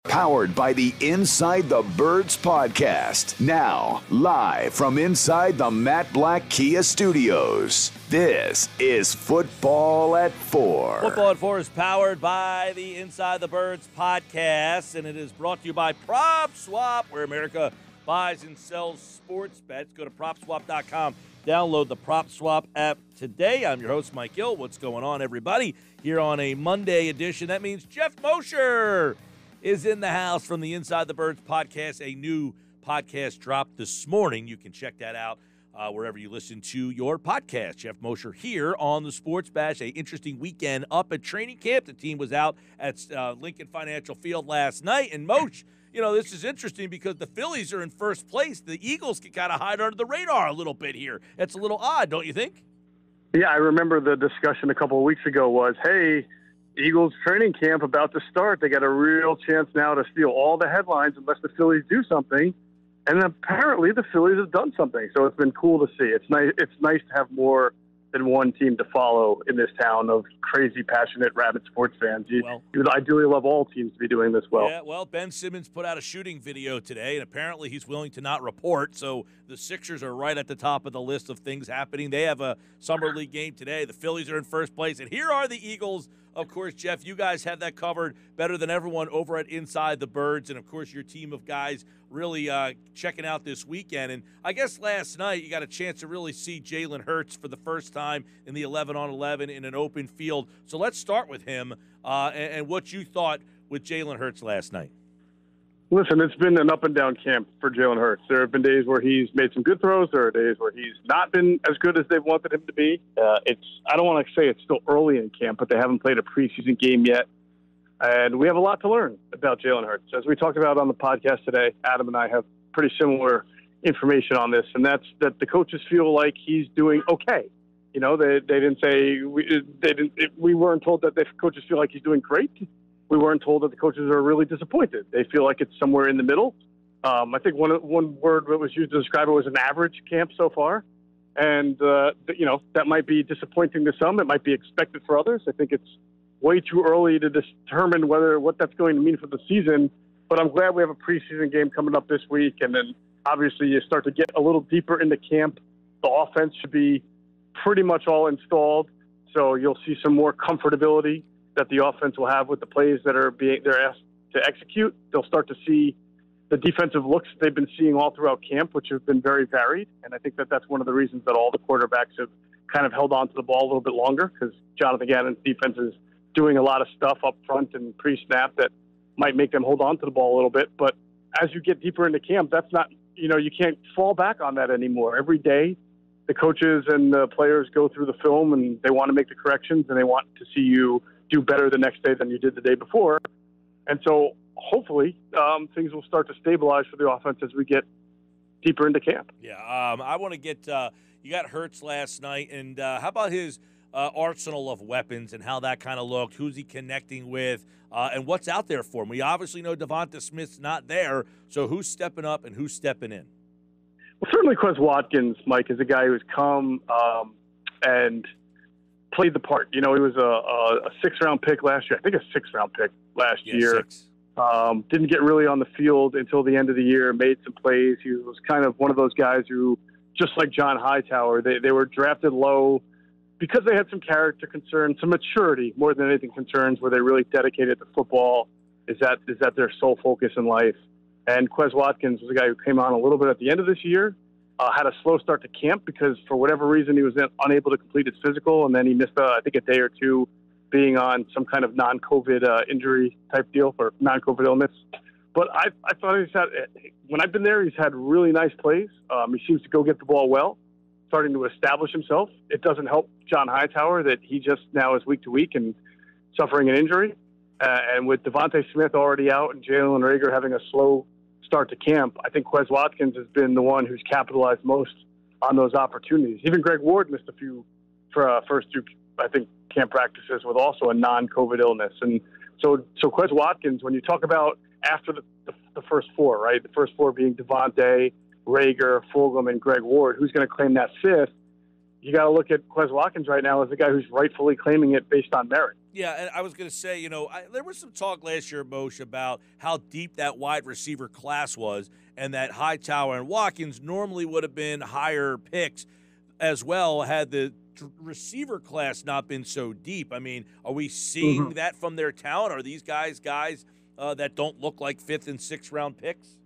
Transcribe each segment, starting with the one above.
Powered by the Inside the Birds podcast. Now, live from inside the Matt Black Kia Studios. This is Football at 4. Football at 4 is powered by the Inside the Birds podcast, and it is brought to you by Prop Swap, where America buys and sells sports bets. Go to PropSwap.com. Download the Prop Swap app today. I'm your host, Mike Gill. What's going on, everybody? Here on a Monday edition. That means Geoff Mosher is in the house from the Inside the Birds podcast. A new podcast dropped this morning. You can check that out wherever you listen to your podcast. Geoff Mosher here on the Sports Bash. An interesting weekend up at training camp. The team was out at Lincoln Financial Field last night. And Moshe, you know, this is interesting because the Phillies are in first place. The Eagles can kind of hide under the radar a little bit here. It's a little odd, don't you think? Yeah, I remember the discussion a couple of weeks ago was, hey, Eagles training camp about to start. They got a real chance now to steal all the headlines unless the Phillies do something. And apparently the Phillies have done something. So it's been cool to see. It's nice to have more than one team to follow in this town of crazy, passionate, rabid sports fans. You would ideally love all teams to be doing this well. Yeah, well, Ben Simmons put out a shooting video today, and apparently he's willing to not report. So the Sixers are right at the top of the list of things happening. They have a Summer League game today. The Phillies are in first place. And here are the Eagles. Of course, Geoff, you guys have that covered better than everyone over at Inside the Birds. And, of course, your team of guys really checking out this weekend. And I guess last night you got a chance to really see Jalen Hurts for the first time in the 11-on-11 in an open field. So let's start with him and what you thought with Jalen Hurts last night. Listen, it's been an up-and-down camp for Jalen Hurts. There have been days where he's made some good throws. There are days where he's not been as good as they've wanted him to be. I don't want to say it's still early in camp, but they haven't played a preseason game yet. And we have a lot to learn about Jalen Hurts. As we talked about on the podcast today, Adam and I have pretty similar information on this, and that's that the coaches feel like he's doing okay. You know, they didn't say we weren't told that the coaches feel like he's doing great. We weren't told that the coaches are really disappointed. They feel like it's somewhere in the middle. I think one word that was used to describe it was an average camp so far. And, that might be disappointing to some. It might be expected for others. I think it's way too early to determine what that's going to mean for the season. But I'm glad we have a preseason game coming up this week. And then obviously you start to get a little deeper into camp. The offense should be pretty much all installed. So you'll see some more comfortability that the offense will have with the plays that they're asked to execute. They'll start to see the defensive looks they've been seeing all throughout camp, which have been very varied. And I think that's one of the reasons that all the quarterbacks have kind of held on to the ball a little bit longer, because Jonathan Gannon's defense is doing a lot of stuff up front and pre-snap that might make them hold on to the ball a little bit. But as you get deeper into camp, that's not, you can't fall back on that anymore. Every day, the coaches and the players go through the film and they want to make the corrections and they want to see you do better the next day than you did the day before. And so hopefully things will start to stabilize for the offense as we get deeper into camp. Yeah, I want to get you got Hurts last night, and how about his arsenal of weapons and how that kind of looked? Who's he connecting with, and what's out there for him? We obviously know Devonta Smith's not there, so who's stepping up and who's stepping in? Well, certainly Watkins, Mike, is a guy who's come and played the part. He was a sixth-round pick last year. I think a sixth-round pick last year. Six. Didn't get really on the field until the end of the year, made some plays. He was kind of one of those guys who, just like John Hightower, they were drafted low because they had some character concerns, some maturity more than anything concerns, where they really dedicated to football. Is that their sole focus in life? And Quez Watkins was a guy who came on a little bit at the end of this year, had a slow start to camp because for whatever reason he was unable to complete his physical, and then he missed, I think, a day or two being on some kind of non-COVID injury type deal for non-COVID illness. But I thought when I've been there, he's had really nice plays. He seems to go get the ball well, starting to establish himself. It doesn't help John Hightower that he just now is week to week and suffering an injury. And with Devonta Smith already out and Jalen Reagor having a slow start to camp, I think Quez Watkins has been the one who's capitalized most on those opportunities. Even Greg Ward missed a few for first two, I think, camp practices with also a non-COVID illness. And so Quez Watkins, when you talk about after the first four, right, the first four being Devonta, Reagor, Fulgham, and Greg Ward, who's going to claim that fifth? You got to look at Quez Watkins right now as the guy who's rightfully claiming it based on merit. Yeah, and I was going to say, there was some talk last year, Moshe, about how deep that wide receiver class was, and that Hightower and Watkins normally would have been higher picks as well had the receiver class not been so deep. I mean, are we seeing that from their talent? Are these guys that don't look like 5th and 6th round picks?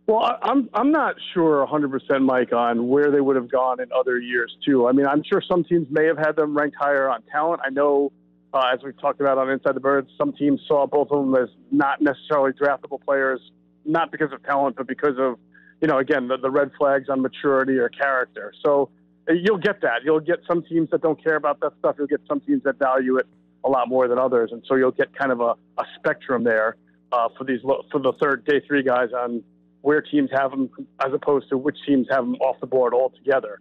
Well, I'm not sure 100%, Mike, on where they would have gone in other years, too. I mean, I'm sure some teams may have had them ranked higher on talent. I know, as we've talked about on Inside the Birds, some teams saw both of them as not necessarily draftable players, not because of talent, but because of, again, the red flags on maturity or character. So you'll get that. You'll get some teams that don't care about that stuff. You'll get some teams that value it a lot more than others. And so you'll get kind of a spectrum there for the day 3 guys on where teams have them as opposed to which teams have them off the board altogether.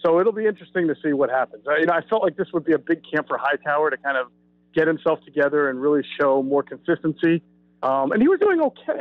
So it'll be interesting to see what happens. I felt like this would be a big camp for Hightower to kind of get himself together and really show more consistency. And he was doing okay.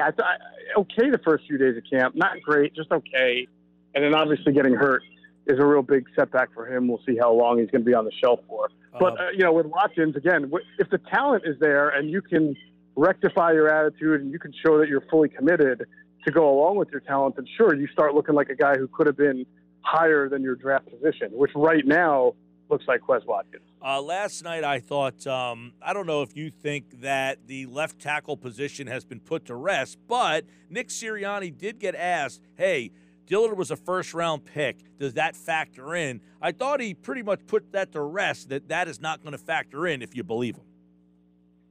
Okay the first few days of camp. Not great, just okay. And then obviously getting hurt is a real big setback for him. We'll see how long he's going to be on the shelf for. But, with Watkins, again, if the talent is there and you can rectify your attitude and you can show that you're fully committed to go along with your talent, then sure, you start looking like a guy who could have been higher than your draft position, which right now looks like Quez Watkins. Last night I thought, I don't know if you think that the left tackle position has been put to rest, but Nick Sirianni did get asked, hey, Dillard was a first-round pick. Does that factor in? I thought he pretty much put that to rest, that is not going to factor in if you believe him.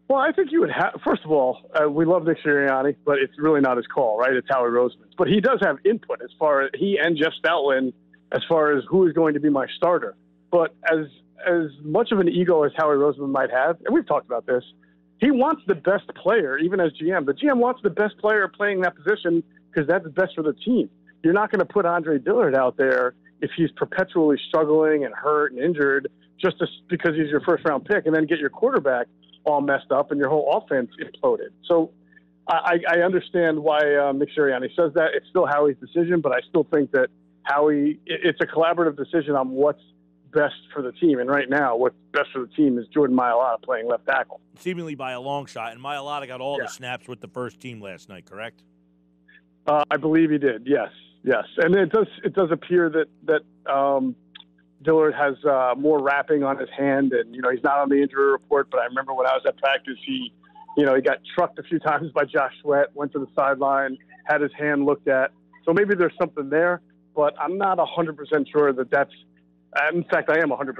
Well, I think you would have. First of all, we love Nick Sirianni, but it's really not his call, right? It's Howie Roseman's. But he does have input as far as he and Jeff Stoutland, as far as who is going to be my starter. But as much of an ego as Howie Roseman might have, and we've talked about this, he wants the best player, even as GM. The GM wants the best player playing that position because that's best for the team. You're not going to put Andre Dillard out there if he's perpetually struggling and hurt and injured just because he's your first-round pick, and then get your quarterback all messed up and your whole offense imploded. So I understand why Nick Sirianni says that. It's still Howie's decision, but I still think that it's a collaborative decision on what's best for the team. And right now, what's best for the team is Jordan Mailata playing left tackle. Seemingly by a long shot. And Mailata got all the snaps with the first team last night, correct? I believe he did, yes. And it does appear that Dillard has more wrapping on his hand, and he's not on the injury report. But I remember when I was at practice, he got trucked a few times by Josh Sweat, went to the sideline, had his hand looked at. So maybe there's something there, but I'm not 100% sure that that's. In fact, I am 100%.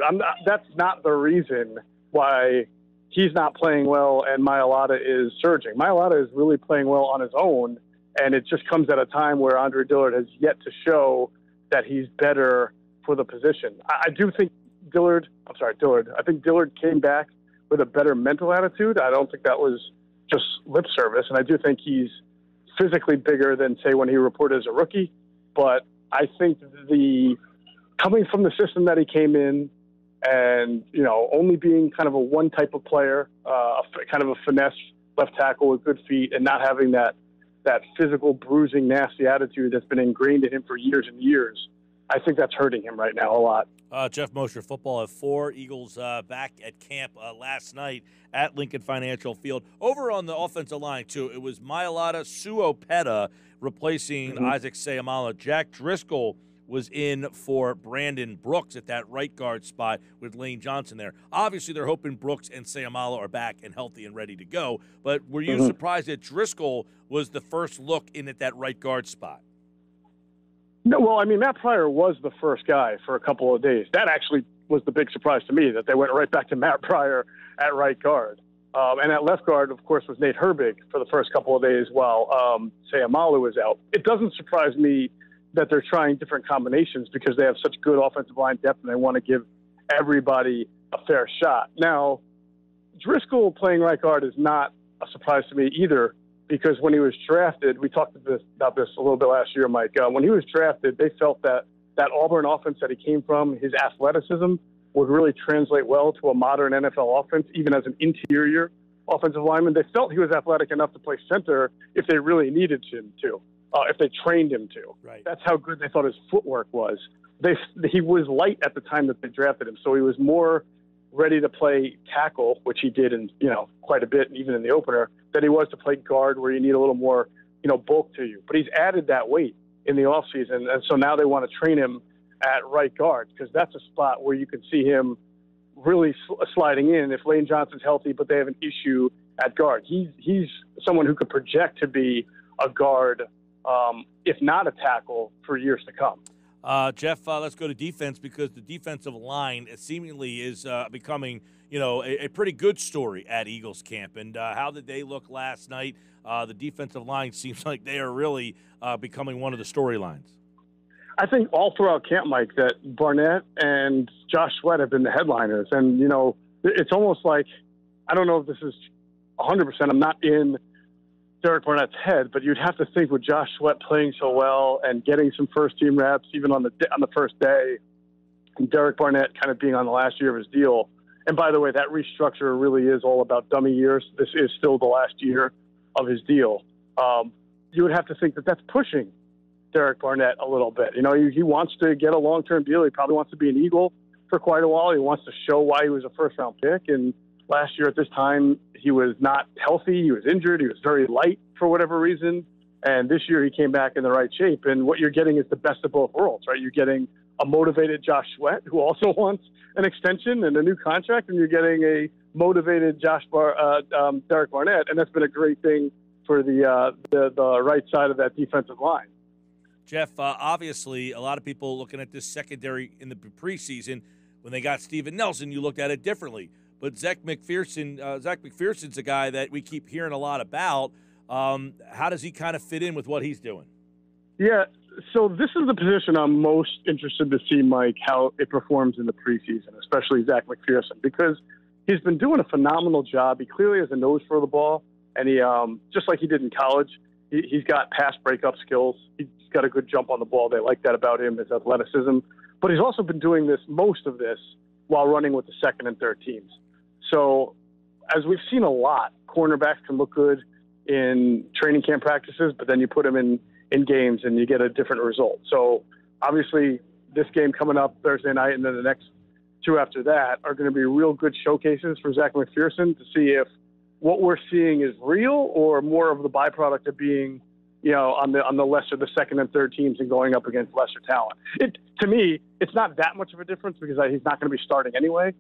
That's not the reason why he's not playing well and Mailata is surging. Mailata is really playing well on his own, and it just comes at a time where Andre Dillard has yet to show that he's better for the position. I do think Dillard. I think Dillard came back with a better mental attitude. I don't think that was just lip service, and I do think he's physically bigger than, say, when he reported as a rookie. But I think coming from the system that he came in and, only being kind of a one type of player, kind of a finesse left tackle with good feet and not having that physical, bruising, nasty attitude that's been ingrained in him for years and years, I think that's hurting him right now a lot. Geoff Mosher, football at 4. Eagles back at camp last night at Lincoln Financial Field. Over on the offensive line, too, it was Mailata Suopeta replacing Isaac Seumalo. Jack Driscoll was in for Brandon Brooks at that right guard spot with Lane Johnson there. Obviously, they're hoping Brooks and Seumalo are back and healthy and ready to go. But were you surprised that Driscoll was the first look in at that right guard spot? No, well, I mean, Matt Pryor was the first guy for a couple of days. That actually was the big surprise to me, that they went right back to Matt Pryor at right guard. And at left guard, of course, was Nate Herbig for the first couple of days while Seumalo was out. It doesn't surprise me that they're trying different combinations because they have such good offensive line depth and they want to give everybody a fair shot. Now, Driscoll playing right guard is not a surprise to me either, because when he was drafted, we talked about this a little bit last year, Mike. When he was drafted, they felt that Auburn offense that he came from, his athleticism, would really translate well to a modern NFL offense, even as an interior offensive lineman. They felt he was athletic enough to play center if they really needed him to, if they trained him to. Right. That's how good they thought his footwork was. He was light at the time that they drafted him, so he was more ready to play tackle, which he did in, quite a bit, even in the opener, than he was to play guard where you need a little more, bulk to you. But he's added that weight in the offseason, and so now they want to train him at right guard because that's a spot where you can see him really sliding in if Lane Johnson's healthy, but they have an issue at guard. He's someone who could project to be a guard, if not a tackle, for years to come. Geoff, let's go to defense because the defensive line seemingly is becoming, a pretty good story at Eagles camp. And how did they look last night? The defensive line seems like they are really becoming one of the storylines. I think all throughout camp, Mike, that Barnett and Josh Sweat have been the headliners. And, it's almost like, I don't know if this is 100%, I'm not in Derek Barnett's head, but you'd have to think with Josh Sweat playing so well and getting some first-team reps even on the first day, and Derek Barnett kind of being on the last year of his deal. And by the way, that restructure really is all about dummy years. This is still the last year of his deal. You would have to think that that's pushing Derek Barnett a little bit. He wants to get a long-term deal. He probably wants to be an Eagle for quite a while. He wants to show why he was a first-round pick. And last year at this time, he was not healthy. He was injured. He was very light for whatever reason. And this year he came back in the right shape. And what you're getting is the best of both worlds, right? You're getting a motivated Josh Sweat who also wants an extension and a new contract, and you're getting a motivated Derek Barnett. And that's been a great thing for the right side of that defensive line. Geoff, obviously, a lot of people looking at this secondary in the preseason, when they got Steven Nelson, you looked at it differently. But Zach McPherson's a guy that we keep hearing a lot about. How does he kind of fit in with what he's doing? Yeah, so this is the position I'm most interested to see, Mike, how it performs in the preseason, especially Zach McPherson, because he's been doing a phenomenal job. He clearly has a nose for the ball, and he just like he did in college, he's got pass breakup skills. He's got a good jump on the ball. They like that about him, his athleticism. But he's also been doing most of this while running with the second and third teams. So as we've seen a lot, cornerbacks can look good in training camp practices, but then you put them in games and you get a different result. So obviously this game coming up Thursday night and then the next two after that are going to be real good showcases for Zach McPherson to see if what we're seeing is real or more of the byproduct of being, on the second and third teams and going up against lesser talent. To me, it's not that much of a difference because he's not going to be starting anyway.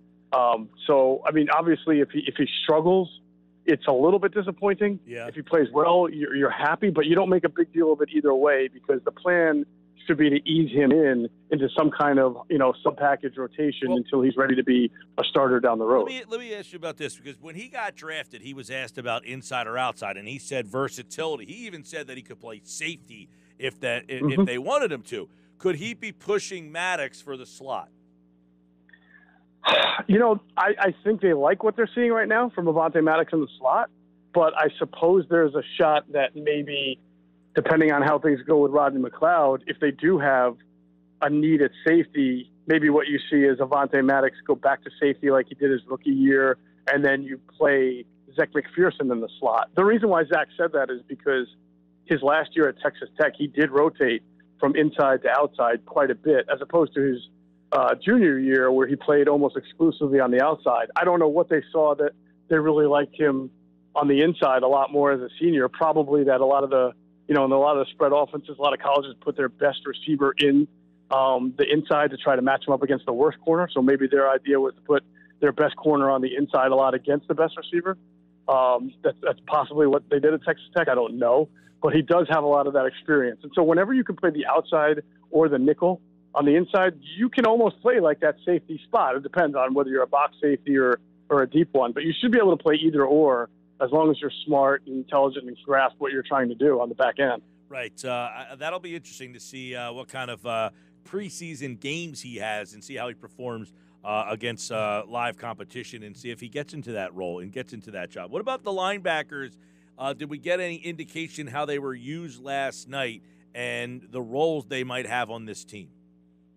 So, I mean, obviously if he struggles, it's a little bit disappointing. Yeah. If he plays well, you're happy, but you don't make a big deal of it either way because the plan should be to ease him into some kind of, sub-package rotation until he's ready to be a starter down the road. Let me ask you about this because when he got drafted, he was asked about inside or outside, and he said versatility. He even said that he could play safety if they wanted him to. Could he be pushing Maddox for the slot? I think they like what they're seeing right now from Avonte Maddox in the slot, but I suppose there's a shot that maybe, depending on how things go with Rodney McLeod, if they do have a need at safety, maybe what you see is Avonte Maddox go back to safety like he did his rookie year, and then you play Zach McPherson in the slot. The reason why Zach said that is because his last year at Texas Tech, he did rotate from inside to outside quite a bit, as opposed to his junior year where he played almost exclusively on the outside. I don't know what they saw that they really liked him on the inside a lot more as a senior. Probably that a lot of the, in a lot of the spread offenses, a lot of colleges put their best receiver in the inside to try to match him up against the worst corner. So maybe their idea was to put their best corner on the inside a lot against the best receiver. That's possibly what they did at Texas Tech. I don't know, but he does have a lot of that experience. And so whenever you can play the outside or the nickel on the inside, you can almost play like that safety spot. It depends on whether you're a box safety or a deep one, but you should be able to play either or as long as you're smart and intelligent and grasp what you're trying to do on the back end. Right. That'll be interesting to see what kind of preseason games he has and see how he performs against live competition and see if he gets into that role and gets into that job. What about the linebackers? Did we get any indication how they were used last night and the roles they might have on this team?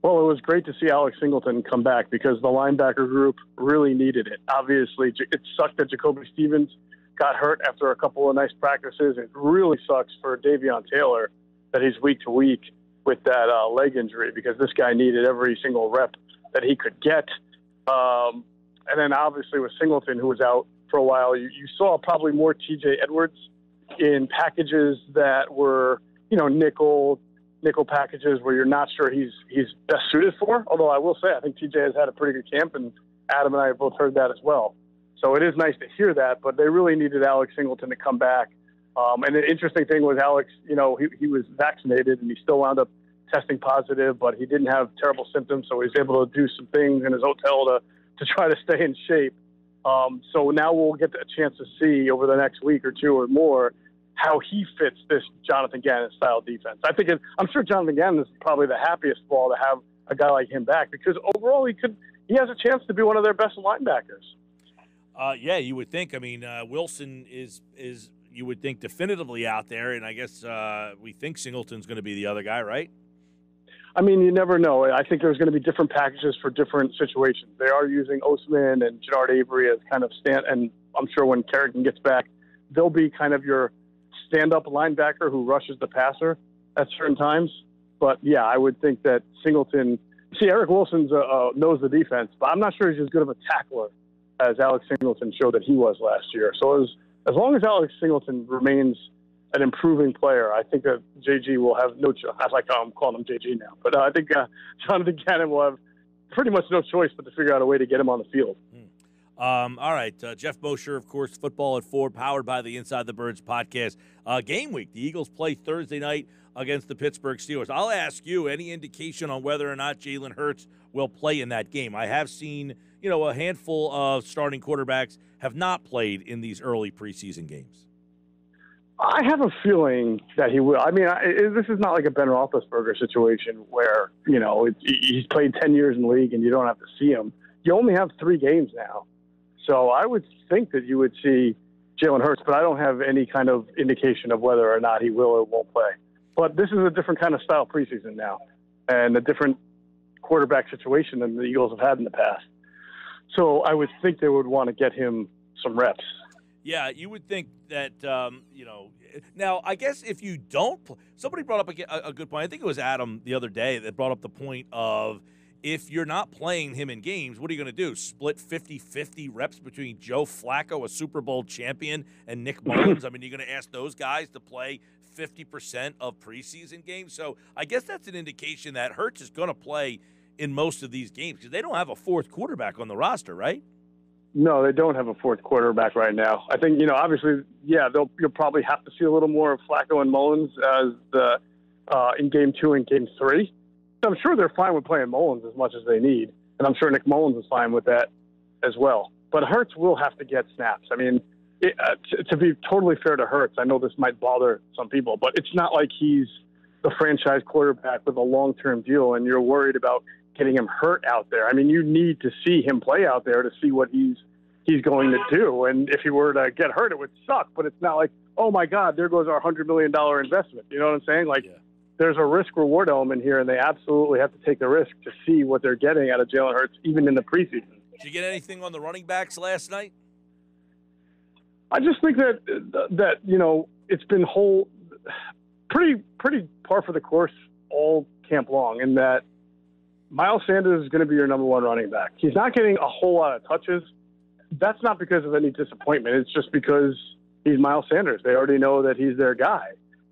Well, it was great to see Alex Singleton come back because the linebacker group really needed it. Obviously, it sucked that Jacoby Stevens got hurt after a couple of nice practices. It really sucks for Davion Taylor that he's week to week with that leg injury because this guy needed every single rep that he could get. And then obviously with Singleton, who was out for a while, you saw probably more TJ Edwards in packages that were, nickel packages where you're not sure he's best suited for. Although I will say, I think TJ has had a pretty good camp, and Adam and I have both heard that as well. So it is nice to hear that, but they really needed Alex Singleton to come back. And the interesting thing was Alex, he was vaccinated and he still wound up testing positive, but he didn't have terrible symptoms, so he was able to do some things in his hotel to try to stay in shape. So now we'll get a chance to see over the next week or two or more how he fits this Jonathan Gannon style defense. I'm sure Jonathan Gannon is probably the happiest of all to have a guy like him back, because overall he has a chance to be one of their best linebackers. Yeah, you would think. I mean, Wilson is you would think definitively out there, and I guess we think Singleton's going to be the other guy, right? I mean, you never know. I think there's going to be different packages for different situations. They are using Osman and Jannard Avery as kind of and I'm sure when Kerrigan gets back, they'll be kind of your stand-up linebacker who rushes the passer at certain times. But, yeah, I would think that Singleton – Eric Wilson knows the defense, but I'm not sure he's as good of a tackler as Alex Singleton showed that he was last year. So as long as Alex Singleton remains an improving player, I think that JG will have no choice. I'm calling him JG now. But I think Jonathan Gannon will have pretty much no choice but to figure out a way to get him on the field. All right. Geoff Mosher, of course, Football at 4, powered by the Inside the Birds podcast. Game week. The Eagles play Thursday night against the Pittsburgh Steelers. I'll ask you, any indication on whether or not Jalen Hurts will play in that game? I have seen, a handful of starting quarterbacks have not played in these early preseason games. I have a feeling that he will. I mean, this is not like a Ben Roethlisberger situation where, he's played 10 years in the league and you don't have to see him. You only have 3 games now. So I would think that you would see Jalen Hurts, but I don't have any kind of indication of whether or not he will or won't play. But this is a different kind of style preseason now and a different quarterback situation than the Eagles have had in the past. So I would think they would want to get him some reps. Yeah, you would think that, now I guess if you don't somebody brought up a good point. I think it was Adam the other day that brought up the point of, if you're not playing him in games, what are you going to do? Split 50-50 reps between Joe Flacco, a Super Bowl champion, and Nick Mullins? I mean, you're going to ask those guys to play 50% of preseason games? So I guess that's an indication that Hurts is going to play in most of these games because they don't have a fourth quarterback on the roster, right? No, they don't have a fourth quarterback right now. I think, obviously, yeah, you'll probably have to see a little more of Flacco and Mullins as in Game 2 and Game 3. I'm sure they're fine with playing Mullins as much as they need, and I'm sure Nick Mullins is fine with that as well. But Hurts will have to get snaps. I mean, to be totally fair to Hurts, I know this might bother some people, but it's not like he's the franchise quarterback with a long-term deal and you're worried about getting him hurt out there. I mean, you need to see him play out there to see what he's going to do. And if he were to get hurt, it would suck. But it's not like, oh, my God, there goes our $100 million investment. You know what I'm saying? Like, yeah. There's a risk-reward element here, and they absolutely have to take the risk to see what they're getting out of Jalen Hurts, even in the preseason. Did you get anything on the running backs last night? I just think that it's been pretty par for the course all camp long, in that Miles Sanders is going to be your number one running back. He's not getting a whole lot of touches. That's not because of any disappointment. It's just because he's Miles Sanders. They already know that he's their guy.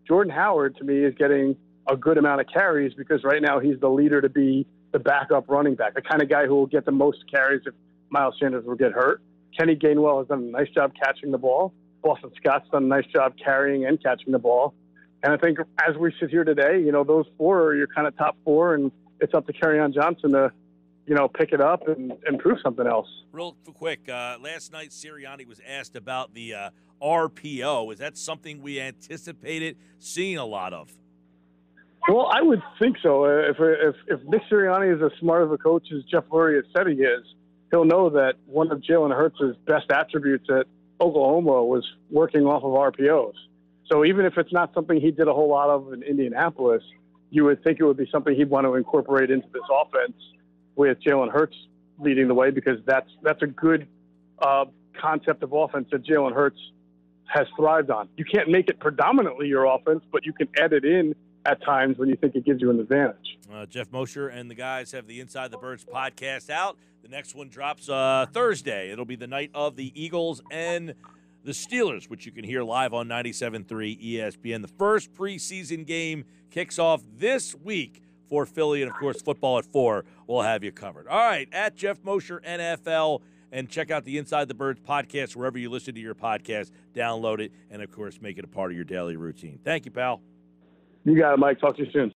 Jordan Howard, to me, is getting a good amount of carries because right now he's the leader to be the backup running back, the kind of guy who will get the most carries if Miles Sanders will get hurt. Kenny Gainwell has done a nice job catching the ball. Boston Scott's done a nice job carrying and catching the ball. And I think as we sit here today, those 4 are your kind of top 4, and it's up to Kerryon Johnson to, pick it up and prove something else. Real quick, last night Sirianni was asked about the RPO. Is that something we anticipated seeing a lot of? Well, I would think so. If Nick Sirianni is as smart of a coach as Jeff Lurie has said he is, he'll know that one of Jalen Hurts' best attributes at Oklahoma was working off of RPOs. So even if it's not something he did a whole lot of in Indianapolis, you would think it would be something he'd want to incorporate into this offense with Jalen Hurts leading the way, because that's a good concept of offense that Jalen Hurts has thrived on. You can't make it predominantly your offense, but you can add it in at times when you think it gives you an advantage. Geoff Mosher and the guys have the Inside the Birds podcast out. The next one drops Thursday. It'll be the night of the Eagles and the Steelers, which you can hear live on 97.3 ESPN. The first preseason game kicks off this week for Philly, and, of course, football at 4 will have you covered. All right, at Geoff Mosher NFL, and check out the Inside the Birds podcast wherever you listen to your podcast. Download it, and, of course, make it a part of your daily routine. Thank you, pal. You got it, Mike. Talk to you soon.